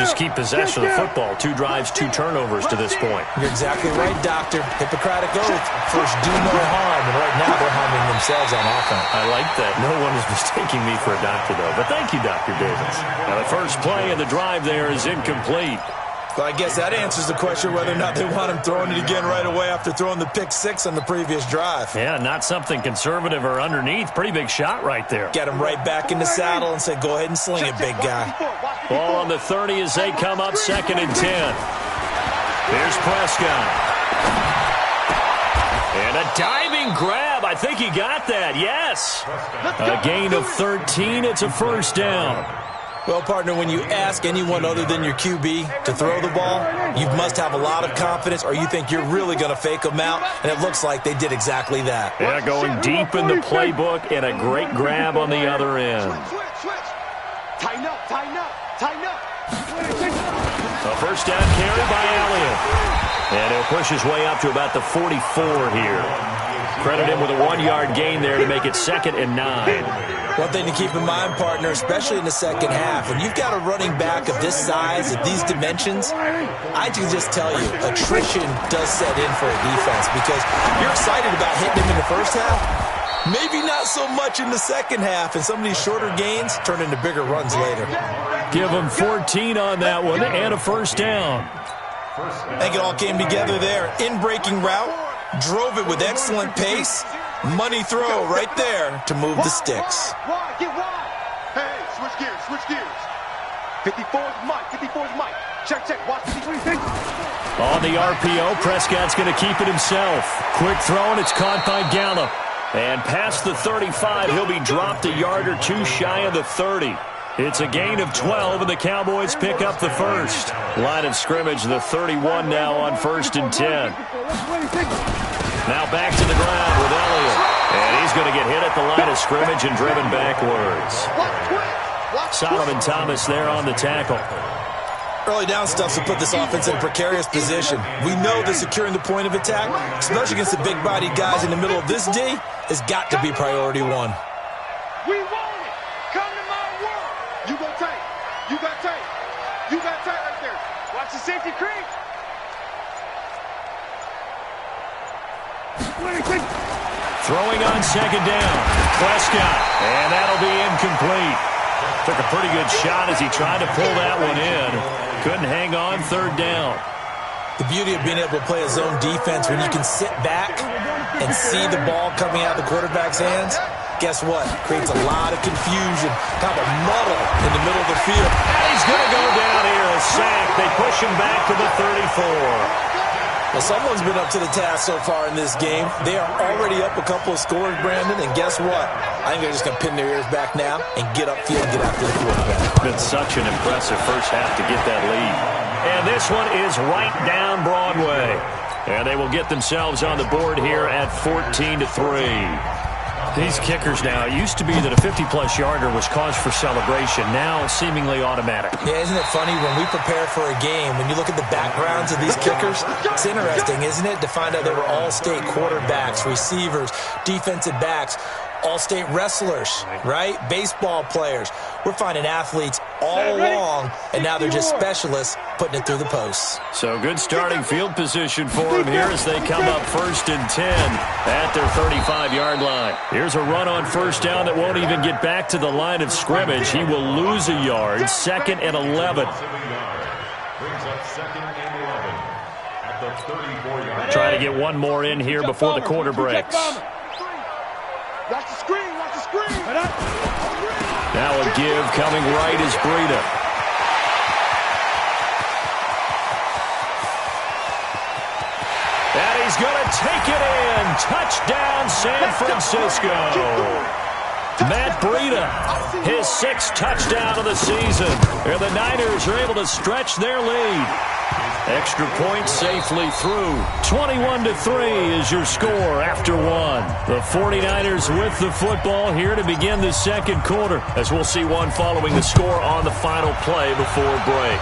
just keep possession of the football. 2 drives, 2 turnovers to this point. You're exactly right, Doctor. Hippocratic oath. First, do no harm. And right now, they're harming themselves on offense. I like that. No one is mistaking me for a doctor, though. But thank you, Dr. Davis. Now, the first play of the drive there is incomplete. Well, I guess that answers the question whether or not they want him throwing it again right away after throwing the pick 6 on the previous drive. Yeah, not something conservative or underneath. Pretty big shot right there. Get him right back in the saddle and say, go ahead and sling it, big guy. Ball on the 30 as they come up 2nd and 10. Here's Prescott. And a diving grab. I think he got that. Yes. A gain of 13. It's a first down. Well, partner, when you ask anyone other than your QB to throw the ball, you must have a lot of confidence or you think you're really going to fake them out, and it looks like they did exactly that. Yeah, going deep in the playbook and a great grab on the other end. Tighten up, tighten up, tighten up. A first down carry by Elliott. And he'll push his way up to about the 44 here. Credit him with a 1-yard gain there to make it 2nd and 9. One thing to keep in mind, partner, especially in the second half, when you've got a running back of this size, of these dimensions, I can just tell you, attrition does set in for a defense because you're excited about hitting him in the first half. Maybe not so much in the second half, and some of these shorter gains turn into bigger runs later. Give him 14 on that one and a first down. I think it all came together there. In-breaking route, drove it with excellent pace. Money throw right there to move the sticks. Wide, get wide. Hey, switch gears, switch gears. 54's Mike, 54's Mike. Check, check, watch the On the RPO, Prescott's going to keep it himself. Quick throw, and it's caught by Gallup. And past the 35, he'll be dropped a yard or 2 shy of the 30. It's a gain of 12, and the Cowboys pick up the first. Line of scrimmage, the 31 now on 1st and 10. Now back to the ground with Elliott. And he's going to get hit at the line of scrimmage and driven backwards. Solomon Thomas there on the tackle. Early down stuff to put this offense in a precarious position. We know that securing the point of attack, especially against the big-bodied guys in the middle of this D, has got to be priority 1. We want it. Come to my world. You go tight. You got tight. You got tight right there. Watch the safety creep. Throwing on 2nd down. Prescott. And that'll be incomplete. Took a pretty good shot as he tried to pull that one in. Couldn't hang on 3rd down. The beauty of being able to play a zone defense when you can sit back and see the ball coming out of the quarterback's hands, guess what? Creates a lot of confusion, kind of a muddle in the middle of the field. And he's going to go down here, a sack. They push him back to the 34. Well, someone's been up to the task so far in this game. They are already up a couple of scores, Brandon, and guess what? I think they're just going to pin their ears back now and get upfield and get after the quarterback. Been such an impressive first half to get that lead. And this one is right down Broadway. And they will get themselves on the board here at 14-3. These kickers now, it used to be that a 50-plus yarder was cause for celebration. Now, seemingly automatic. Yeah, isn't it funny when we prepare for a game, when you look at the backgrounds of these kickers, it's interesting, isn't it, to find out they were all-state quarterbacks, receivers, defensive backs, all-state wrestlers, right? Baseball players. We're finding athletes all along, and now they're just specialists putting it through the posts. So good starting field position for them here as they come up 1st and 10 at their 35-yard line. Here's a run on 1st down that won't even get back to the line of scrimmage. He will lose a yard. 2nd and 11. Try to get one more in here before the quarter breaks. Watch the screen, watch the screen. Now a give coming right is Breida. And he's going to take it in. Touchdown, San Francisco. Matt Breida, his 6th touchdown of the season. And the Niners are able to stretch their lead. Extra point safely through. 21-3 is your score after 1. The 49ers with the football here to begin the 2nd quarter, as we'll see one following the score on the final play before break.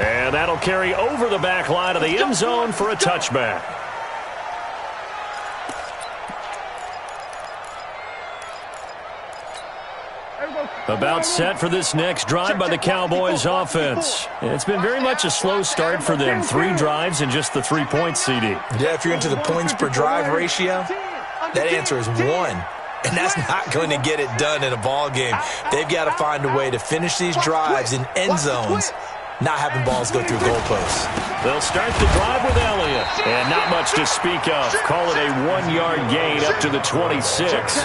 And that'll carry over the back line of the end zone for a touchback. Everybody. About set for this next drive by the Cowboys offense. It's been very much a slow start for them. 3 drives and just the 3 points, CD. Yeah, if you're into the points per drive ratio, that answer is 1. And that's not going to get it done in a ball game. They've got to find a way to finish these drives in end zones, not having balls go through goalposts. They'll start the drive with Elliott. And not much to speak of. Call it a 1-yard gain up to the 26.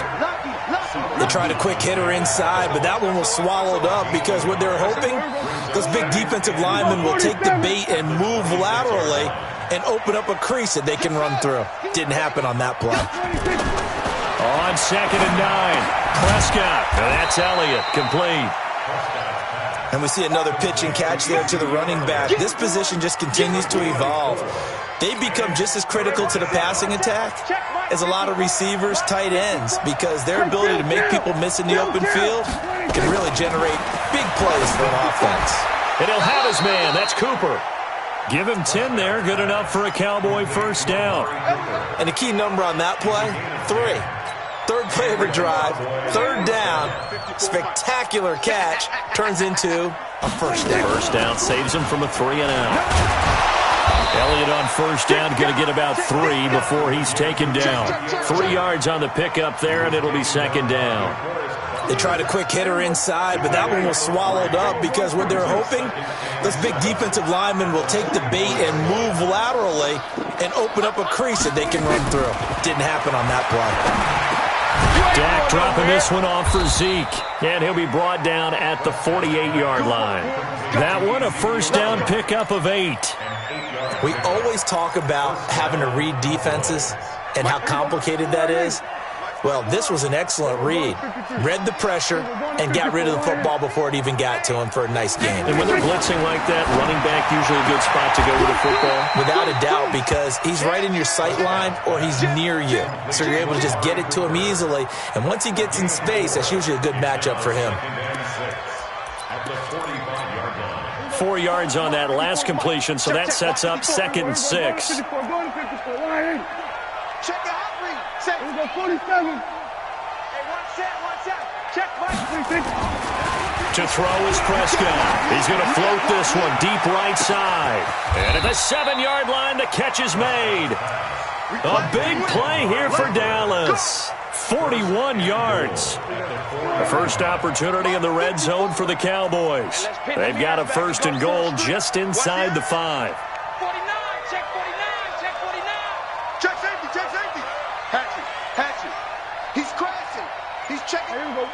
They tried a quick hitter inside, but that one was swallowed up because what they're hoping, those big defensive linemen will take the bait and move laterally and open up a crease that they can run through. Didn't happen on that play. On 2nd and 9, Prescott. That's Elliott, complete. And we see another pitch and catch there to the running back. This position just continues to evolve. They've become just as critical to the passing attack as a lot of receivers, tight ends, because their ability to make people miss in the open field can really generate big plays for an offense. And he'll have his man. That's Cooper. Give him 10 there. Good enough for a Cowboy first down. And the key number on that play, 3. Third play of a drive, 3rd down, spectacular catch, turns into a first down. First down saves him from a 3-and-out. Elliott on first down, going to get about 3 before he's taken down. 3 yards on the pickup there, and it'll be 2nd down. They tried a quick hitter inside, but that one was swallowed up because what they're hoping, those big defensive linemen will take the bait and move laterally and open up a crease that they can run through. Didn't happen on that play. Dak dropping this one off for Zeke, and he'll be brought down at the 48-yard line. That one, a first down pickup of 8. We always talk about having to read defenses and how complicated that is. Well, this was an excellent read. Read the pressure and got rid of the football before it even got to him for a nice game. And when they're blitzing like that, running back usually a good spot to go with the football? Without a doubt, because he's right in your sight line or he's near you. So you're able to just get it to him easily. And once he gets in space, that's usually a good matchup for him. 4 yards on that last completion, so that sets up 2nd and 6. Check the hot read. Set. Here we go, 47. Hey, one set. Check, Mike. To throw is Prescott. He's going to float this one deep right side. And at the 7-yard line, the catch is made. A big play here for Dallas. 41 yards. The first opportunity in the red zone for the Cowboys. They've got a 1st and goal just inside the 5. 49, check 49, check 49. Check safety. Hatchet. He's crashing. He's checking. Here we go.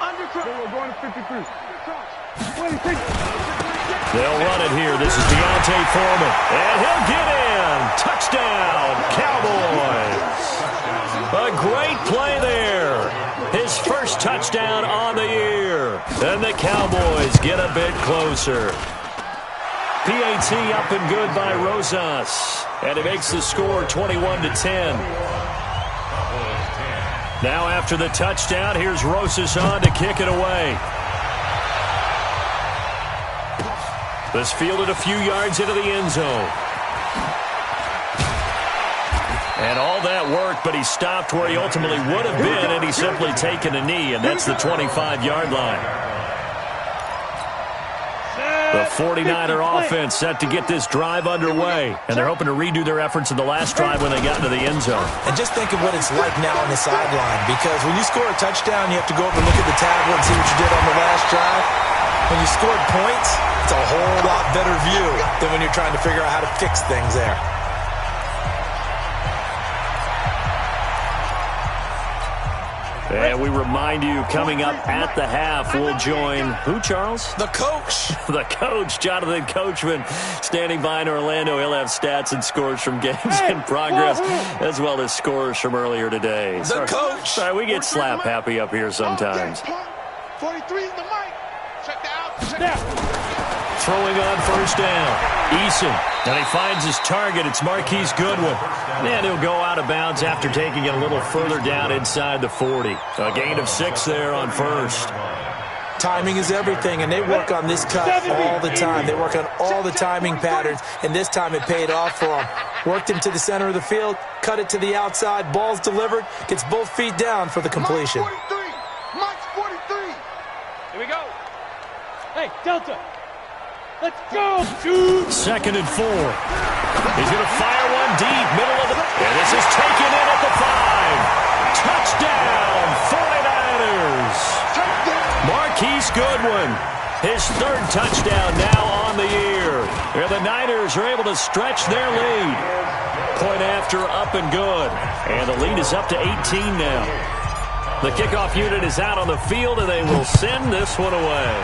Undercross. We're going to 53. They'll run it here. This is Deontay Foreman. And he'll get in. Touchdown, Cowboys. A great play there. His first touchdown on the year. And the Cowboys get a bit closer. PAT up and good by Rosas. And it makes the score 21-10. Now after the touchdown, here's Rosas on to kick it away. This fielded a few yards into the end zone. And all that work, but he stopped where he ultimately would have been, and he's simply taken a knee, and that's the 25-yard line. The 49er offense set to get this drive underway, and they're hoping to redo their efforts in the last drive when they got into the end zone. And just think of what it's like now on the sideline, because when you score a touchdown, you have to go over and look at the tablet and see what you did on the last drive. When you scored points, it's a whole lot better view than when you're trying to figure out how to fix things there. And we remind you, coming up at the half, we'll join who, Charles? The coach. The coach, Jonathan Coachman, standing by in Orlando. He'll have stats and scores from games in progress, as well as scores from earlier today. The coach. Sorry, we get slap happy up here sometimes. 43 is the mic. Check that out. Throwing on first down. Eason. And he finds his target. It's Marquise Goodwin. And he'll go out of bounds after taking it a little further down inside the 40. A gain of 6 there on first. Timing is everything, and they work on this cut all the time. They work on all the timing patterns, and this time it paid off for them. Worked him to the center of the field, cut it to the outside, ball's delivered, gets both feet down for the completion. Mike's 43. Hey, Delta. Let's go, dude. 2nd and 4. He's going to fire one deep, middle of the... And this is taken in at the 5. Touchdown, 49ers. Marquise Goodwin, his 3rd touchdown now on the year. And the Niners are able to stretch their lead. Point after, up and good. And the lead is up to 18 now. The kickoff unit is out on the field, and they will send this one away.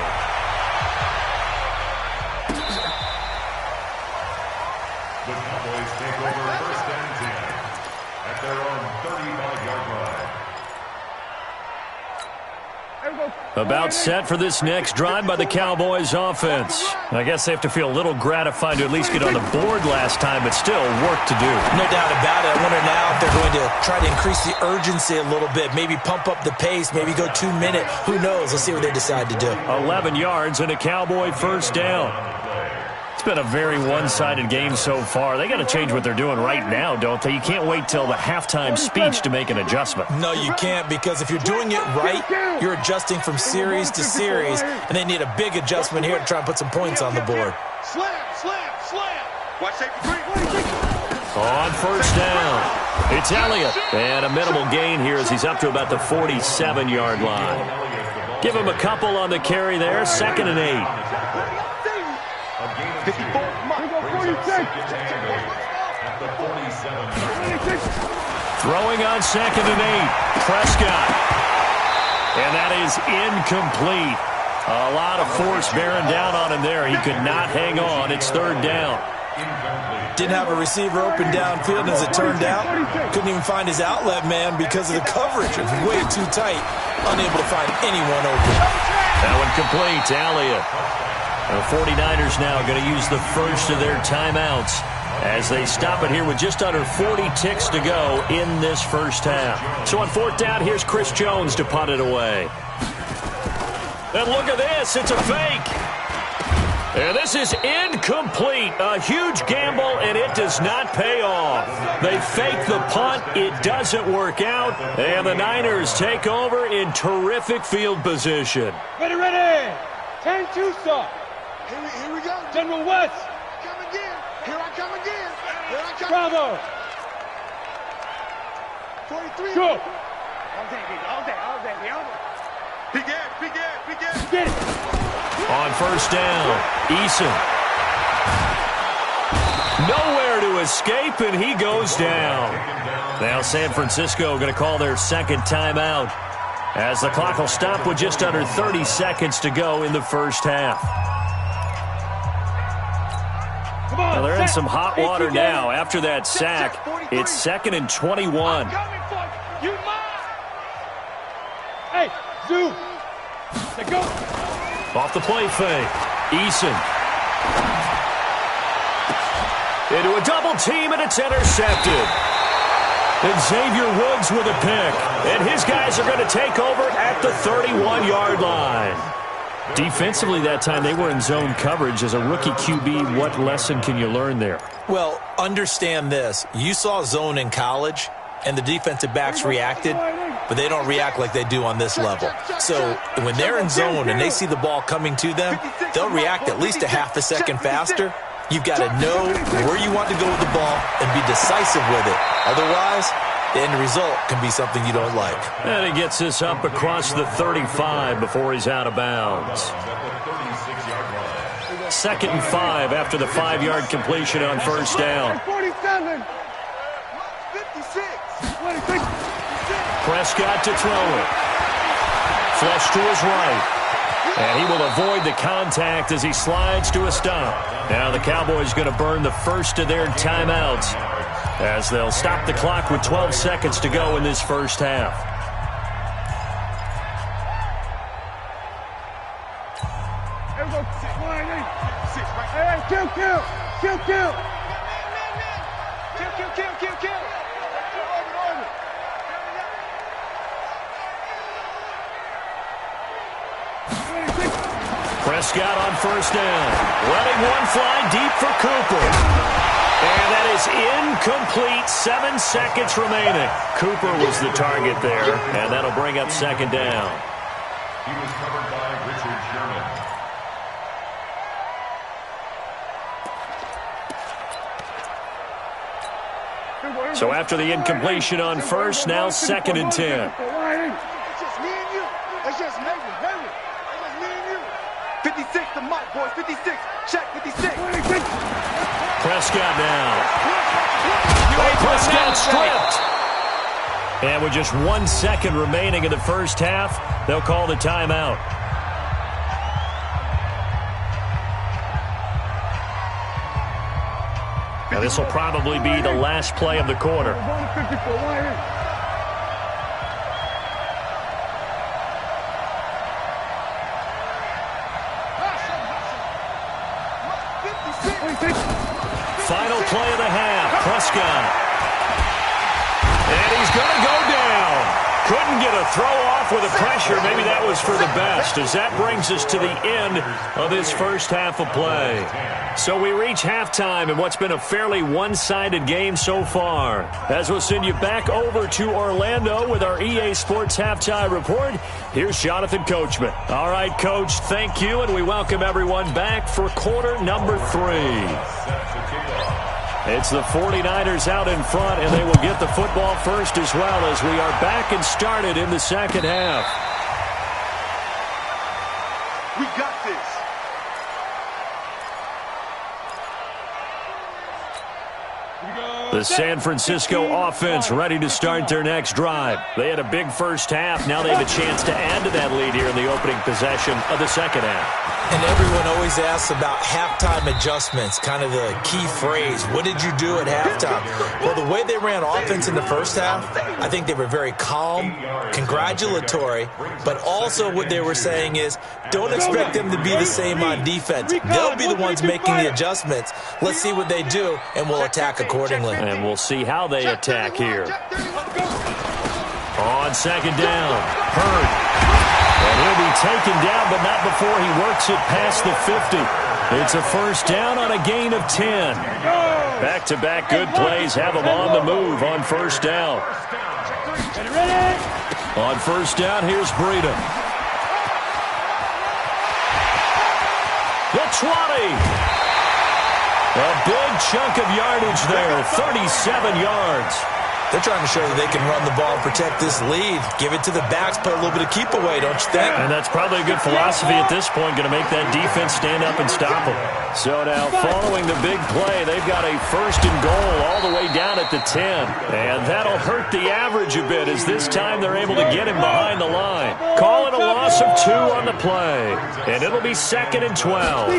The Cowboys take over 1st and 10 at their own 35-yard line. About set for this next drive by the Cowboys offense. I guess they have to feel a little gratified to at least get on the board last time, but still work to do. No doubt about it. I wonder now if they're going to try to increase the urgency a little bit, maybe pump up the pace, maybe go 2-minute. Who knows? Let's see what they decide to do. 11 yards and a Cowboy 1st down. It's been a very one-sided game so far. They got to change what they're doing right now, don't they? You can't wait till the halftime speech to make an adjustment. No, you can't, because if you're doing it right, you're adjusting from series to series, and they need a big adjustment here to try and put some points on the board. Slam, slam, slam. Watch safety 3. On 1st down, it's Elliott. And a minimal gain here as he's up to about the 47-yard line. Give him a couple on the carry there, 2nd and 8. 54. Throwing on 2nd and 8. Prescott. And that is incomplete. A lot of force bearing down on him there. He could not hang on. It's 3rd down. Didn't have a receiver open downfield, and as it turned out, couldn't even find his outlet man because of the coverage. It was way too tight. Unable to find anyone open. That one complete to Elliott. The 49ers now going to use the first of their timeouts as they stop it here with just under 40 ticks to go in this first half. So on 4th down, here's Chris Jones to punt it away. And look at this. It's a fake. And this is incomplete. A huge gamble, and it does not pay off. They fake the punt. It doesn't work out. And the Niners take over in terrific field position. Ready, ready. 10-2 stop. Here we go. General West. Come again. Here I come again. Here I come. Bravo. 43. Go. All day. Big ass. Get it. On 1st down, Eason. Nowhere to escape, and he goes down. Now San Francisco going to call their 2nd timeout as the clock will stop with just under 30 seconds to go in the first half. Well, they're in some hot water now. After that sack, it's 2nd and 21. Hey, Zoo. Let's go. Off the play fake. Eason. Into a double team, and it's intercepted. And Xavier Woods with a pick. And his guys are going to take over at the 31-yard line. Defensively that time, they were in zone coverage. As a rookie QB, what lesson can you learn there? Well, understand this. You saw zone in college, and the defensive backs reacted, but they don't react like they do on this level. So when they're in zone and they see the ball coming to them, they'll react at least a half a second faster. You've got to know where you want to go with the ball and be decisive with it. Otherwise, the end result can be something you don't like. And he gets this up across the 35 before he's out of bounds. 2nd and 5 after the 5-yard completion on 1st down. 47. 56. Prescott to throw it. Flush to his right. And he will avoid the contact as he slides to a stop. Now the Cowboys going to burn the first of their timeouts as they'll stop the clock with 12 seconds to go in this first half. Kill. Prescott on 1st down. Letting one fly deep for Cooper. And that is incomplete. 7 seconds remaining. Cooper was the target there, and that'll bring up 2nd down. He was covered by Richard Sherman. So after the incompletion on first, now 2nd and 10. It's just me and you. It's just me. It's just me and you. 56 to Mike, boys. 56. Check 56. Prescott now. Prescott stripped. And with just 1 second remaining in the first half, they'll call the timeout. Now this will probably be the last play of the quarter. Final play of the half. Prescott. And he's going to go down. Couldn't get a throw off with the pressure. Maybe that was for the best, as that brings us to the end of this first half of play. So we reach halftime in what's been a fairly one-sided game so far. As we'll send you back over to Orlando with our EA Sports Halftime Report, here's Jonathan Coachman. All right, Coach, thank you, and we welcome everyone back for quarter number 3. It's the 49ers out in front, and they will get the football first as well as we are back and started in the second half. We got this. The San Francisco offense ready to start their next drive. They had a big first half. Now they have a chance to add to that lead here in the opening possession of the second half. And everyone always asks about halftime adjustments, kind of the key phrase. What did you do at halftime? Well, the way they ran offense in the first half, I think they were very calm, congratulatory, but also what they were saying is don't expect them to be the same on defense. They'll be the ones making the adjustments. Let's see what they do, and we'll attack accordingly. And we'll see how they attack here. On second down, Hurd. And he'll be taken down, but not before he works it past the 50. It's a first down on a gain of 10. Back-to-back good plays have them on the move on first down. On first down, here's Breida. The 20. A big chunk of yardage there, 37 yards. They're trying to show that they can run the ball and protect this lead. Give it to the backs, play a little bit of keep away, don't you think? And that's probably a good philosophy at this point, going to make that defense stand up and stop them. So now, following the big play, they've got a first and goal all the way down at the 10. And that'll hurt the average a bit, as this time they're able to get him behind the line. Call it a loss of 2 on the play. And it'll be 2nd and 12.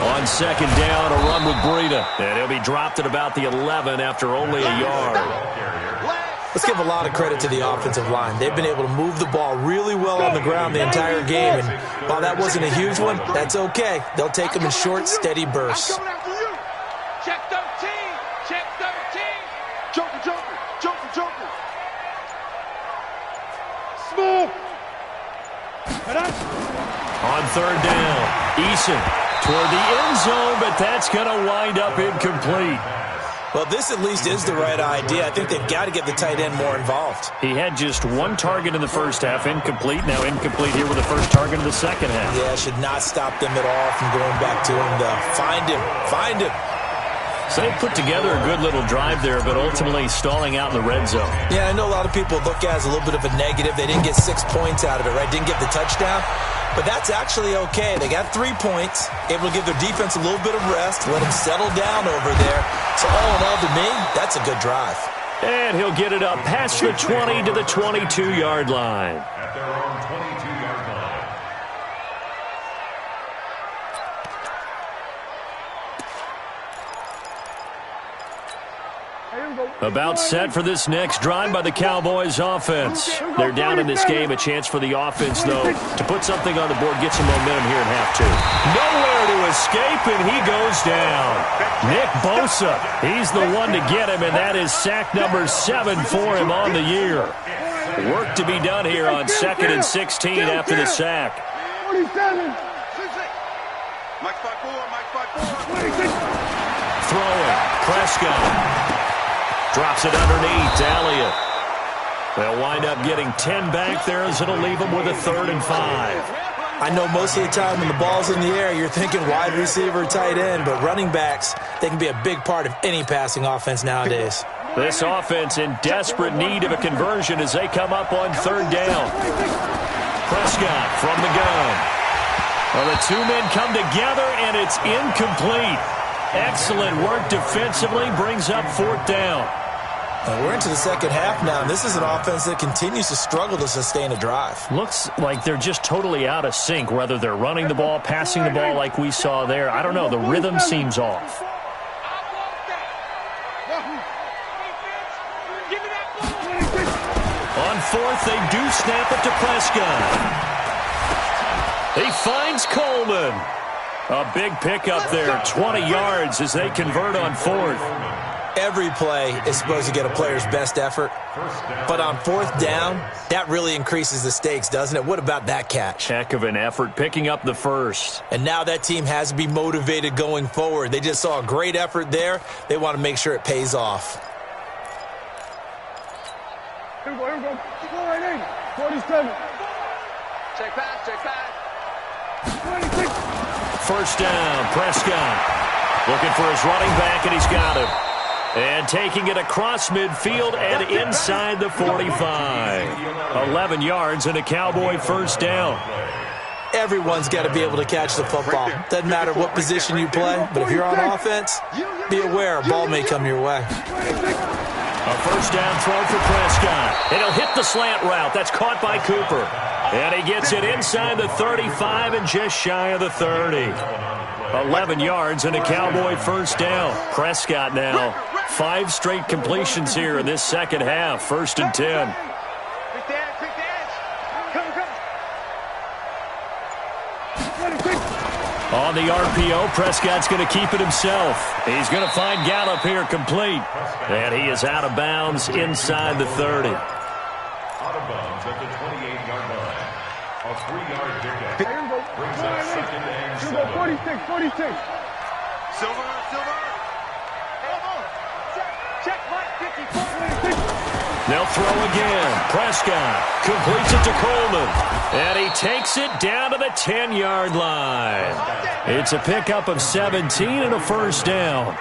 On second down, a run with Breida. And he'll be dropped at about the 11 after only a yard. Let's give a lot of credit to the offensive line. They've been able to move the ball really well on the ground the entire game. And while that wasn't a huge one, that's okay. They'll take them in short, steady bursts. Check 13. Check 13. Joker. Smooth. On third down, Eason toward the end zone, but that's going to wind up incomplete. Well, this at least is the right idea. I think they've got to get the tight end more involved. He had just 1 target in the first half, incomplete. Now incomplete here with the first target in the second half. Yeah, should not stop them at all from going back to him, though. Find him. So they put together a good little drive there, but ultimately stalling out in the red zone. Yeah, I know a lot of people look at it as a little bit of a negative. They didn't get 6 points out of it, right? Didn't get the touchdown. But that's actually okay. They got 3 points, able to give their defense a little bit of rest, let them settle down over there. So all in all, to me, that's a good drive. And he'll get it up past the 20 to the 22-yard line. At their own 22-yard line. About set for this next drive by the Cowboys offense. They're down in this game. A chance for the offense, though, to put something on the board, get some momentum here in half 2. Nowhere to escape, and he goes down. Nick Bosa, he's the one to get him, and that is sack number 7 for him on the year. Work to be done here on 2nd and 16 after the sack. 47. Throwing, Prescott. Drops it underneath to Elliott. They'll wind up getting 10 back there, as it'll leave them with a 3rd and 5. I know most of the time when the ball's in the air, you're thinking wide receiver, tight end, but running backs, they can be a big part of any passing offense nowadays. This offense in desperate need of a conversion as they come up on third down. Prescott from the gun. Well, the two men come together, and it's incomplete. Excellent work defensively, brings up fourth down. We're into the second half now, and this is an offense that continues to struggle to sustain a drive. Looks like they're just totally out of sync, whether they're running the ball, passing the ball like we saw there. I don't know. The rhythm seems off. On fourth, they do snap it to Prescott. He finds Coleman. A big pickup there, 20 yards as they convert on fourth. Every play is supposed to get a player's best effort, but on fourth down, that really increases the stakes, doesn't it? What about that catch? Heck of an effort, picking up the first. And now that team has to be motivated going forward. They just saw a great effort there. They want to make sure it pays off. Here we go, here we go. Go right in. 47. Check pass, check pass. 26. First down, Prescott. Looking for his running back, and he's got him. And taking it across midfield and inside the 45. 11 yards and a Cowboy first down. Everyone's got to be able to catch the football. Doesn't matter what position you play, but if you're on offense, be aware a ball may come your way. A first down throw for Prescott. And he'll hit the slant route. That's caught by Cooper. And he gets it inside the 35 and just shy of the 30. 11 yards and a Cowboy first down. Prescott now 5 straight completions here in this second half. First and 10. On the RPO, Prescott's going to keep it himself. He's going to find Gallup here complete. And he is out of bounds inside the 30. Out of bounds at the 28-yard line. A 3-yard pickup brings up second and 7. 46. Silver. Check Mike 54. They'll throw again. Prescott completes it to Coleman. And he takes it down to the 10-yard line. It's a pickup of 17 and a first down.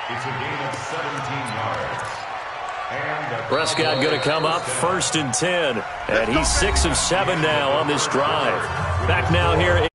It's a gain of 17 yards. Prescott going to come up first and 10. And he's 6 of 7 now on this drive. Back now here.